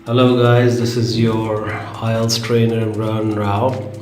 Hello guys, this is your IELTS trainer Imran Rao,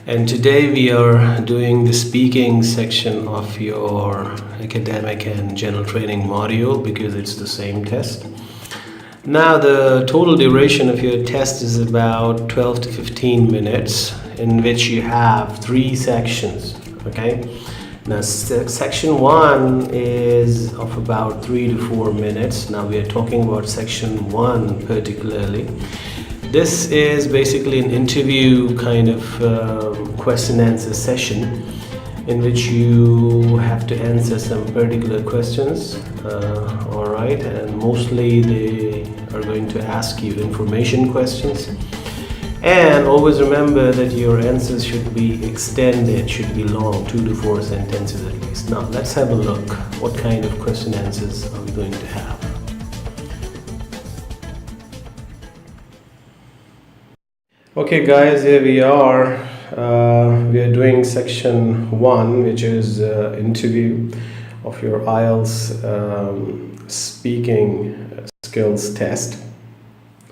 and today we are doing the speaking section of your academic and general training module because it's the same test. Now the total duration of your test is about 12 to 15 minutes, in which you have three sections. Okay, now section 1 is of about 3 to 4 minutes. Now we are talking about section 1 particularly. This is basically an interview kind of question answer session in which you have to answer some particular questions. Alright, and mostly they are going to ask you information questions. And always remember that your answers should be extended, should be long, 2 to 4 sentences at least. Now let's have a look. What kind of question answers are we going to have? Okay guys, here we are. We are doing section 1, which is interview of your IELTS speaking skills test.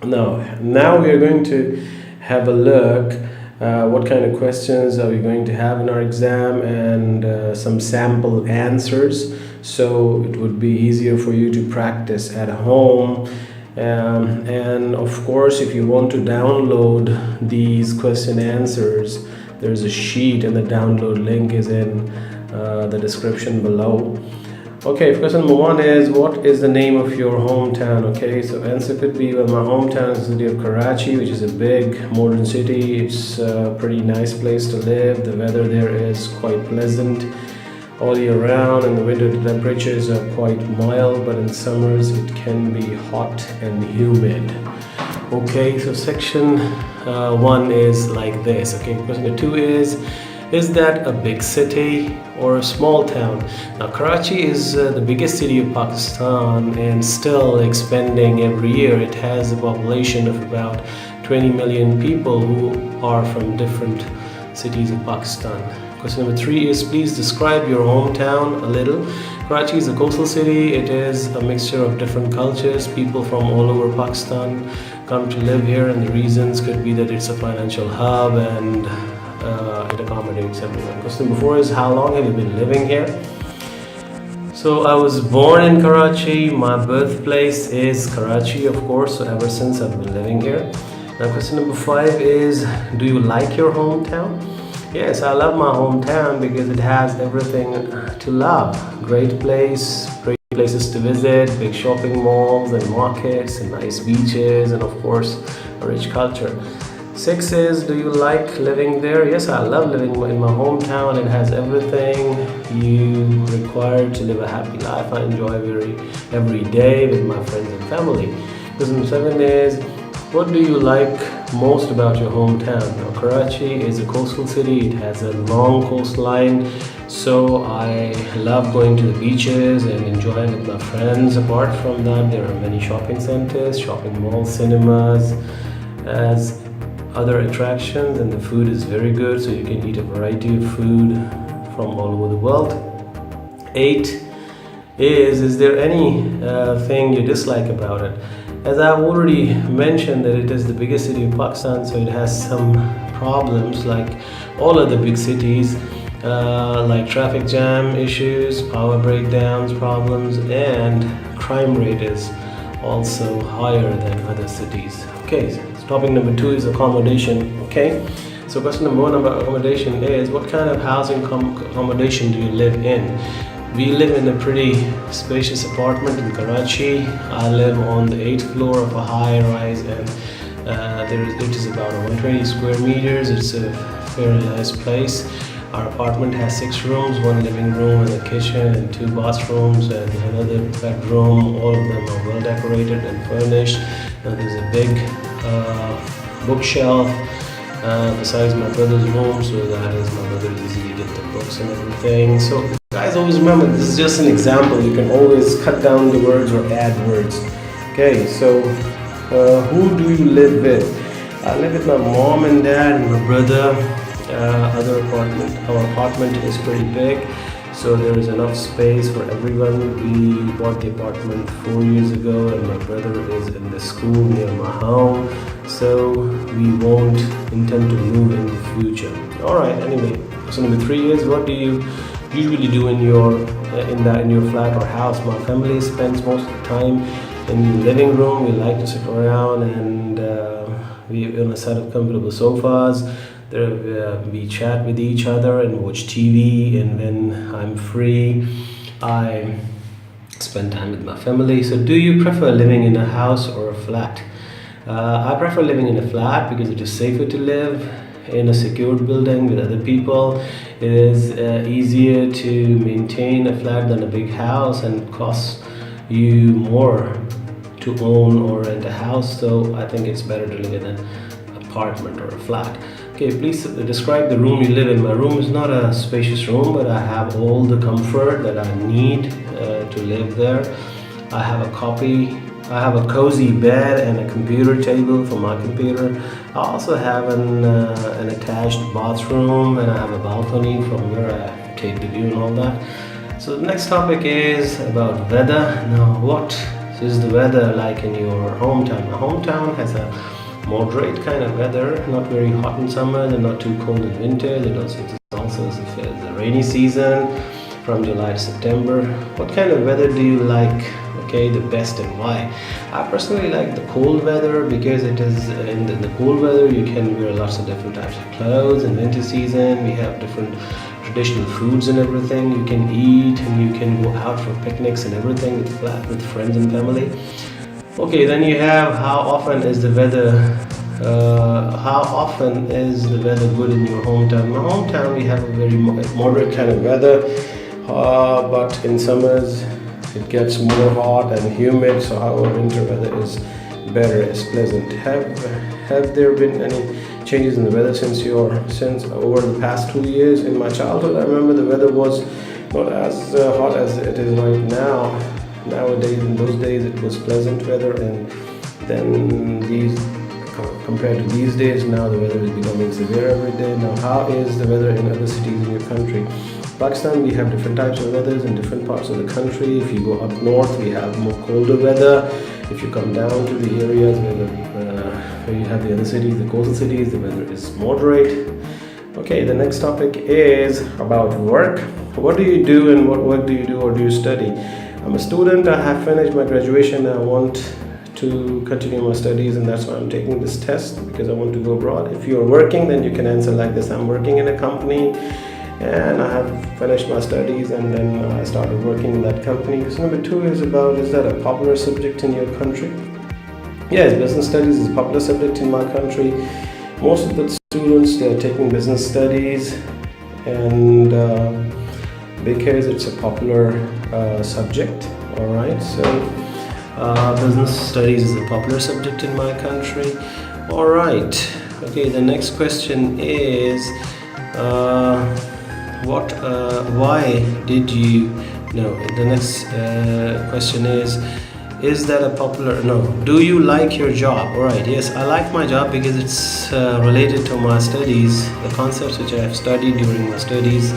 Now we are going to have a look what kind of questions are we going to have in our exam and some sample answers, so it would be easier for you to practice at home. And of course, if you want to download these question answers, there's a sheet and the download link is in the description below. Okay, question number 1 is, what is the name of your hometown? Okay, so answer could be, well, my hometown is the city of Karachi, which is a big modern city. It's a pretty nice place to live. The weather there is quite pleasant all year round. In the winter the temperatures are quite mild, but in summers it can be hot and humid. Okay, so section 1 is like this. Okay, question number 2 is that a big city or a small town? Now Karachi is the biggest city of Pakistan and still expanding every year. It has a population of about 20 million people who are from different cities of Pakistan. Question number 3 is, please describe your hometown a little. Karachi is a coastal city. It is a mixture of different cultures. People from all over Pakistan come to live here, and the reasons could be that it's a financial hub and it accommodates everyone. Question number 4 is, how long have you been living here? So I was born in Karachi. My birthplace is Karachi, of course, so ever since I've been living here. Now question number 5 is, do you like your hometown? Yes, I love my hometown because it has everything to love. Great place, great places to visit, big shopping malls and markets and nice beaches, and of course a rich culture. 6 is, do you like living there? Yes, I love living in my hometown. It has everything you require to live a happy life. I enjoy every day with my friends and family. Question 7 is, what do you like most about your hometown? Now Karachi is a coastal city. It has a long coastline, so I love going to the beaches and enjoying with my friends. Apart from that, there are many shopping centers, shopping malls, cinemas as other attractions, and the food is very good, so you can eat a variety of food from all over the world. 8 is there any thing you dislike about it? As I've already mentioned that it is the biggest city of Pakistan, so it has some problems like all other big cities, like traffic jam issues, power breakdowns problems, and crime rate is also higher than other cities. Okay, so topic number 2 is accommodation. Okay, so question number 1 about accommodation is, what kind of housing accommodation do you live in? We live in a pretty spacious apartment in Karachi. I live on the 8th floor of a high rise, and it is about 120 square meters. It's a fairly nice place. Our apartment has 6 rooms, 1 living room and a kitchen and 2 bathrooms and another bedroom. All of them are well decorated and furnished. Now there's a big bookshelf besides my brother's room, so that is my brother easily get the books and everything. So guys, always remember, this is just an example. You can always cut down the words or add words. Okay, so who do you live with? I live with my mom and dad and my brother. Our apartment is pretty big, so there is enough space for everyone. We bought the apartment 4 years ago, and my brother is in the school near my home, so we won't intend to move in the future. All right. Anyway, question number 3 is, what do you usually do in your flat or house? My family spends most of the time in the living room. We like to sit around, and we on a set of comfortable sofas. There, we chat with each other and watch TV, and when I'm free, I spend time with my family. So, do you prefer living in a house or a flat? I prefer living in a flat because it is safer to live in a secured building with other people. It is easier to maintain a flat than a big house, and it costs you more to own or rent a house. So I think it's better to live in an apartment or a flat. Okay, please describe the room you live in. My room is not a spacious room, but I have all the comfort that I need to live there. I have a cozy bed and a computer table for my computer. I also have an attached bathroom, and I have a balcony from where I take the view and all that. So the next topic is about weather. Now, what is the weather like in your hometown? My hometown has a moderate kind of weather, not very hot in summer and not too cold in winter. It also is a rainy season from July to September. What kind of weather do you like? Okay, the best, and why? I personally like the cold weather because it is in the cold weather you can wear lots of different types of clothes. In winter season we have different traditional foods and everything you can eat, and you can go out for picnics and everything with friends and family. Okay, then you have how often is the weather good in your hometown? In my hometown we have a very moderate kind of weather, but in summers it gets more hot and humid. So our winter weather is better, it's pleasant. Have there been any changes in the weather since over the past 2 years? In my childhood, I remember the weather was not as hot as it is right now. Nowadays, in those days, it was pleasant weather, and then compared to these days, now the weather is becoming severe every day. Now, how is the weather in other cities in your country? Pakistan, we have different types of weathers in different parts of the country. If you go up north, we have more colder weather. If you come down to the areas where you have the other cities, the coastal cities, the weather is moderate. Okay, the next topic is about work. What do you do, and what work do you do, or do you study? I'm a student. I have finished my graduation. I want to continue my studies, and that's why I'm taking this test, because I want to go abroad. If you're working, then you can answer like this: I'm working in a company and I have finished my studies, and then I started working in that company. Question number 2 is about, is that a popular subject in your country? Yes, business studies is a popular subject in my country. Most of the students, they are taking business studies, and because it's a popular subject. All right, so business studies is a popular subject in my country. All right, okay, the next question is why did you no the next question is that a popular no do you like your job? All right, yes, I like my job because it's related to my studies, the concepts which I have studied during my studies.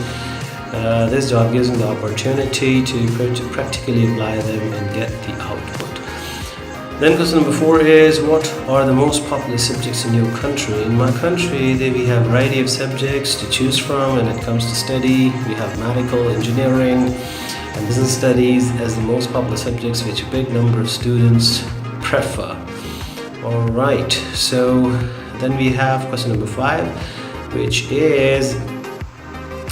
This job gives me the opportunity to practically apply them and get the output. Then question number 4 is, what are the most popular subjects in your country? In my country, we have a variety of subjects to choose from when it comes to study. We have medical, engineering, and business studies as the most popular subjects which a big number of students prefer. All right, so then we have question number 5, which is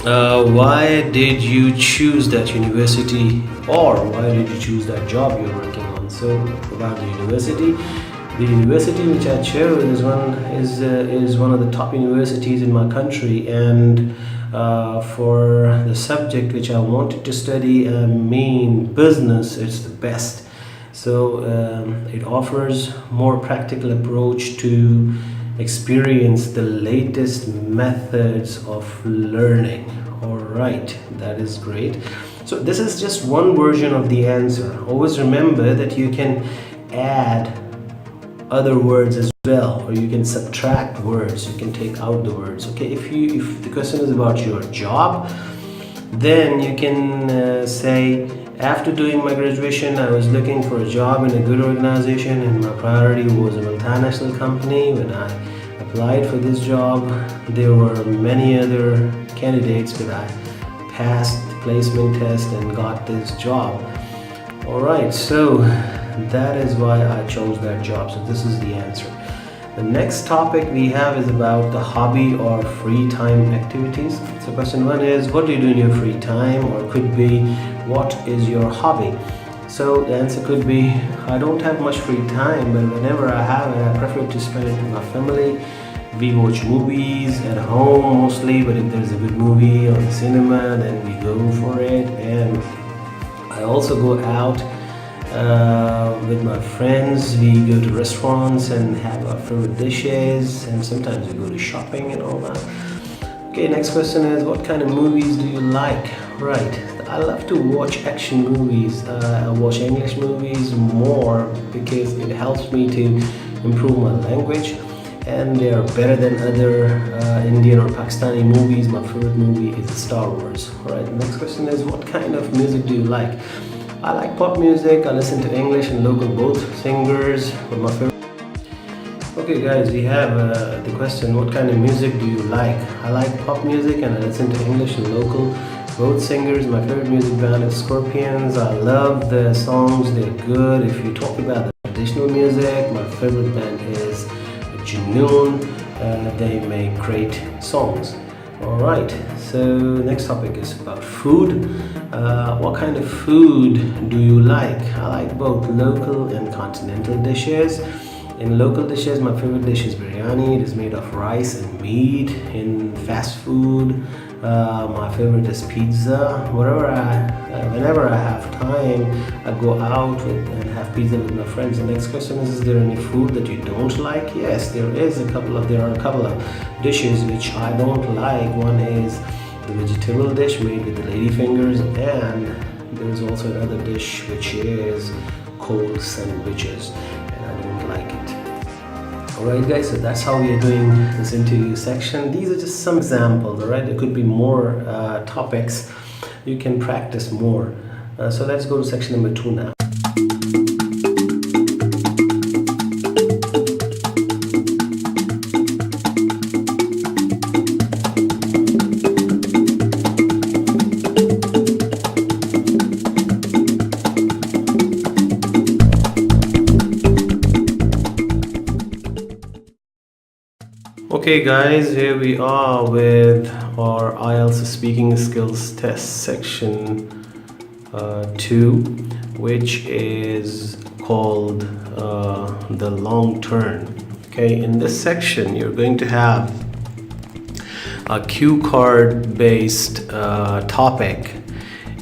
why did you choose that university, or why did you choose that job you're working on? So about the university which I chose is one of the top universities in my country, and for the subject which I wanted to study, business, it's the best. So it offers more practical approach to experience the latest methods of learning. All right, that is great. So this is just one version of the answer. Always remember that you can add other words as well, or you can subtract words, you can take out the words. Okay, if the question is about your job, Then you can say, after doing my graduation, I was looking for a job in a good organization, and my priority was a multinational company. When I applied for this job, there were many other candidates, but I passed the placement test and got this job. Alright, so that is why I chose that job. So this is the answer. The next topic we have is about the hobby or free time activities. So question 1 is, what do you do in your free time? Or could be, what is your hobby? So the answer could be, I don't have much free time, but whenever I have it, I prefer to spend it with my family. We watch movies at home mostly, but if there's a good movie on the cinema, then we go for it. And I also go out with my friends. We go to restaurants and have our favorite dishes, and sometimes we go to shopping and all that. Okay, next question is, what kind of movies do you like? Right, I love to watch action movies. I watch English movies more because it helps me to improve my language, and they are better than other Indian or Pakistani movies. My favorite movie is Star Wars. Alright, the next question is, what kind of music do you like? I like pop music. I listen to English and local both singers, but my favorite. Okay guys, we have the question, what kind of music do you like? I like pop music and I listen to English and local both singers. My favorite music band is Scorpions. I love the songs, they're good. If you talk about the traditional music, my favorite band is Junoon. They make great songs. Alright, so next topic is about food. What kind of food do you like? I like both local and continental dishes. In local dishes, my favorite dish is biryani. It is made of rice and meat. In fast food, my favorite is pizza. Whenever I have time, I go out and have pizza with my friends. The next question is there any food that you don't like? Yes, there are a couple of dishes which I don't like. One is the vegetable dish made with the lady fingers, and there is also another dish which is cold sandwiches, and I don't like it. Alright guys, so that's how we are doing this interview section. These are just some examples, alright? There could be more topics. You can practice more. So let's go to section number 2 now. Okay guys, here we are with our IELTS speaking skills test section 2, which is called the long turn. Okay, in this section you're going to have a cue card based topic,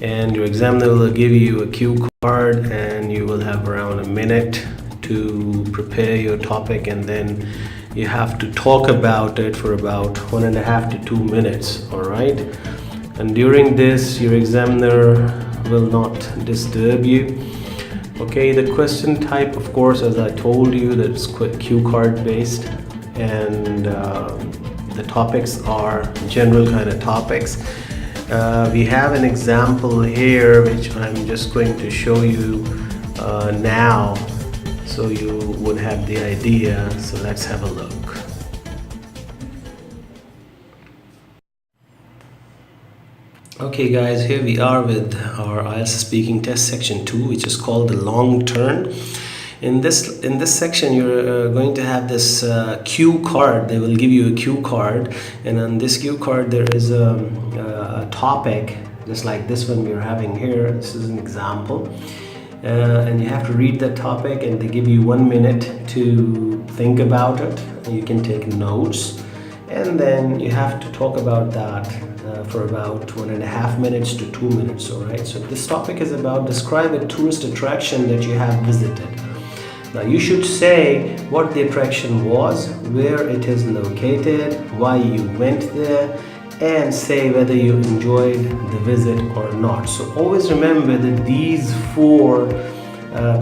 and your examiner will give you a cue card and you will have around a minute to prepare your topic, and then you have to talk about it for about 1.5 to 2 minutes. All right, and during this your examiner will not disturb you. Okay, the question type, of course, as I told you, that's cue card based, and the topics are general kind of topics. We have an example here which I'm just going to show you now, so you would have the idea. So let's have a look. Okay guys, here we are with our IELTS speaking test section 2, which is called the long turn. In this section you're going to have this cue card. They will give you a cue card, and on this cue card there is a topic just like this one we're having here. This is an example. And you have to read that topic, and they give you 1 minute to think about it. You can take notes, and then you have to talk about that for about 1.5 minutes to 2 minutes. All right, so this topic is about describe a tourist attraction that you have visited. Now you should say what the attraction was, where it is located, why you went there, and say whether you enjoyed the visit or not. So always remember that these 4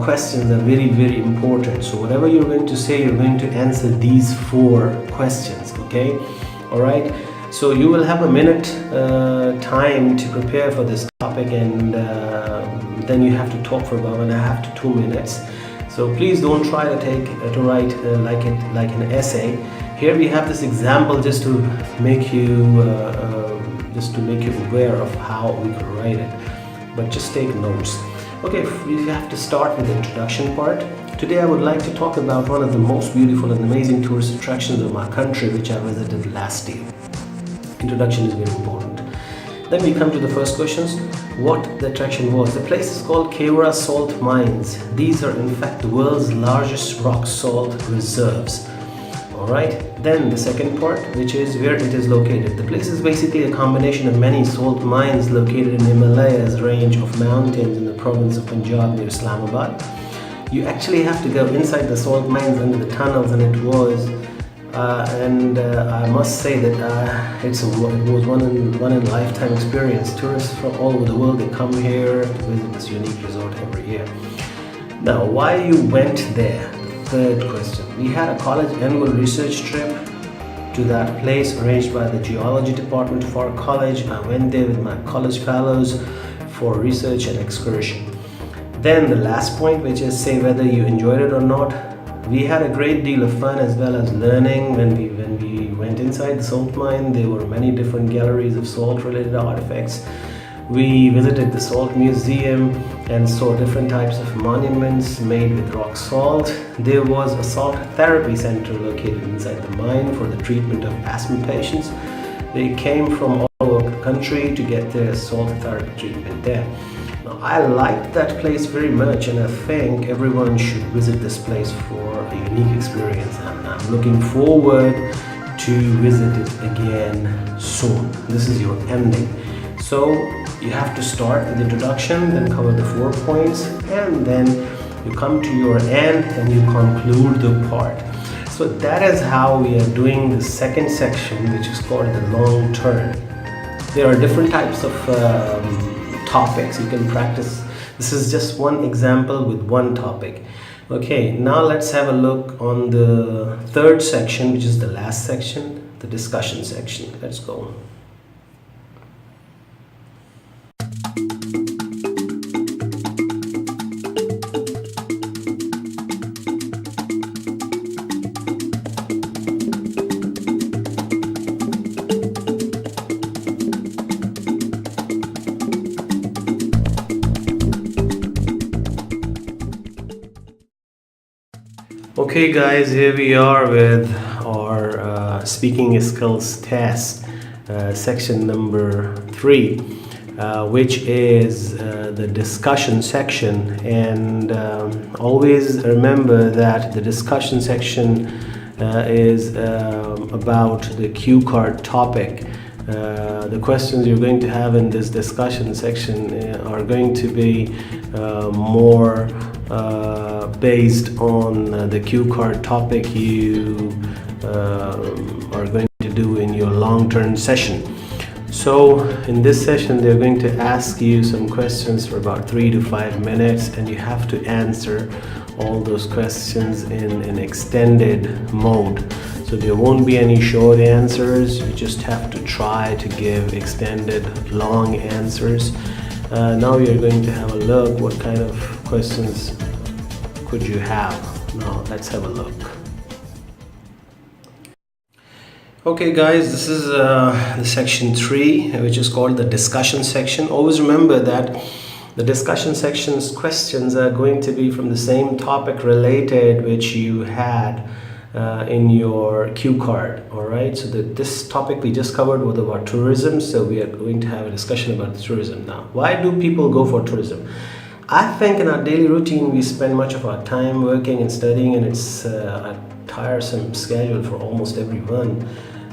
questions are very, very important. So whatever you're going to say, you're going to answer these 4 questions. Okay, all right. So you will have a minute time to prepare for this topic, and then you have to talk for about 1.5 to 2 minutes. So please don't try to write like an essay. Here we have this example just to make you aware of how we could write it, but just take notes. Okay, we have to start with the introduction part. Today I would like to talk about one of the most beautiful and amazing tourist attractions of my country, which I visited last year. Introduction is very important. Then we come to the first questions. What the attraction was. The place is called Karachi Salt Mines. These are in fact the world's largest rock salt reserves. Alright, then the second part, which is where it is located. The place is basically a combination of many salt mines located in the Himalayas range of mountains in the province of Punjab near Islamabad. You actually have to go inside the salt mines under the tunnels, and it was I must say that it was one in lifetime experience. Tourists from all over the world, they come here to visit this unique resort every year. Now, why you went there? Third question. We had a college annual research trip to that place arranged by the geology department of our college. I went there with my college fellows for research and excursion. Then the last point, which is say whether you enjoyed it or not. We had a great deal of fun as well as learning when we went inside the salt mine. There were many different galleries of salt related artifacts. We visited the salt museum and saw different types of monuments made with rock salt. There was a salt therapy center located inside the mine for the treatment of asthma patients. They came from all over the country to get their salt therapy treatment there. Now, I liked that place very much, and I think everyone should visit this place for a unique experience, and I'm looking forward to visit it again soon. This is your ending. So you have to start with the introduction, then cover the 4 points, and then you come to your end and you conclude the part. So that is how we are doing the second section, which is called the long turn. There are different types of topics you can practice. This is just one example with one topic. Okay, now let's have a look on the third section, which is the last section, the discussion section. Let's go. Okay guys, here we are with our speaking skills test, section number 3, which is the discussion section. And always remember that the discussion section is about the cue card topic. The questions you're going to have in this discussion section are going to be more based on the cue card topic you are going to do in your long-term session. So in this session they're going to ask you some questions for about 3 to 5 minutes, and you have to answer all those questions in extended mode. So there won't be any short answers. You just have to try to give extended long answers. Now we are going to have a look what kind of questions could you have. Now let's have a look. Okay guys, this is the section 3, which is called the discussion section. Always remember that the discussion section's questions are going to be from the same topic related which you had in your cue card. Alright, so this topic we just covered was about tourism, so we are going to have a discussion about tourism now. Why do people go for tourism? I think in our daily routine we spend much of our time working and studying, and it's a tiresome schedule for almost everyone.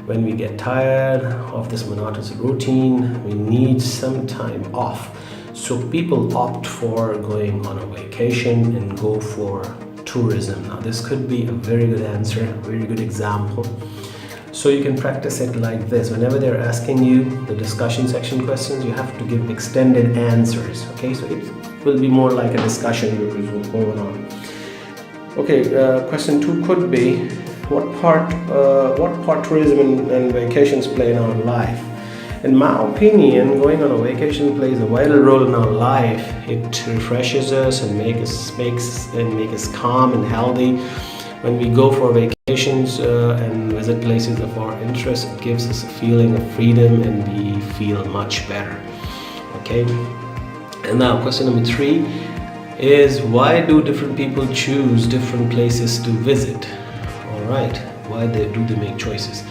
When we get tired of this monotonous routine, we need some time off. So people opt for going on a vacation and go for tourism. Now this could be a very good answer, a very good example. So you can practice it like this. Whenever they're asking you the discussion section questions, you have to give extended answers. Okay, so it will be more like a discussion which is going on. Okay, question 2 could be, what part tourism and vacations play in our life? In my opinion, going on a vacation plays a vital role in our life. It refreshes us and make us calm and healthy. When we go for vacations and visit places of our interest, it gives us a feeling of freedom and we feel much better. Okay. And now, question number 3 is, why do different people choose different places to visit? All right. Why do they make choices?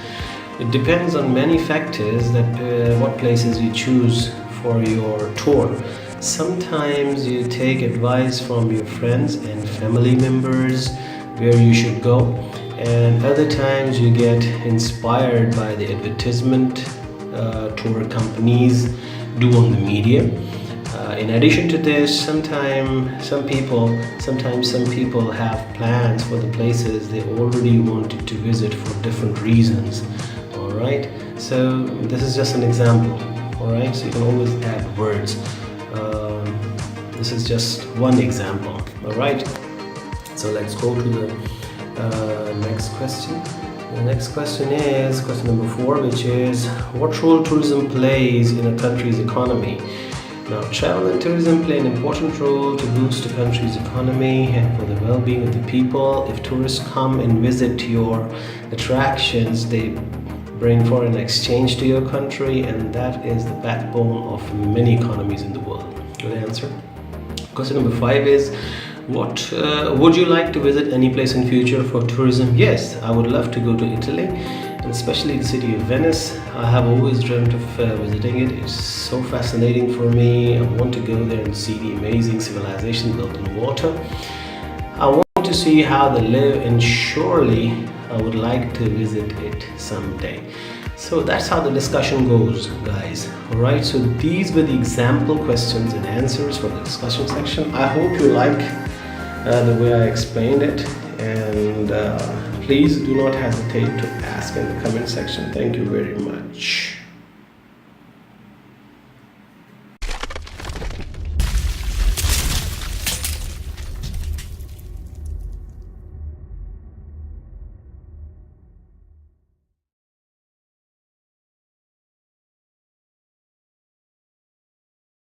It depends on many factors that what places you choose for your tour. Sometimes you take advice from your friends and family members where you should go, and other times you get inspired by the advertisement tour companies do on the media. In addition to this, sometimes some people have plans for the places they already wanted to visit for different reasons. Alright, so this is just an example. Alright, so you can always add words. This is just one example. Alright, so let's go to the next question. The next question is question number 4, which is, what role tourism plays in a country's economy? Now, travel and tourism play an important role to boost a country's economy and for the well-being of the people. If tourists come and visit your attractions, they bring foreign exchange to your country, and that is the backbone of many economies in the world. Good answer. Question number 5 is, what would you like to visit any place in future for tourism? Yes, I would love to go to Italy, and especially the city of Venice. I have always dreamt of visiting it. It's so fascinating for me. I want to go there and see the amazing civilization built on water. I want to see how they live, and surely I would like to visit it someday. So that's how the discussion goes, guys. Alright, so these were the example questions and answers for the discussion section. I hope you like the way I explained it, and please do not hesitate to ask in the comment section. Thank you very much.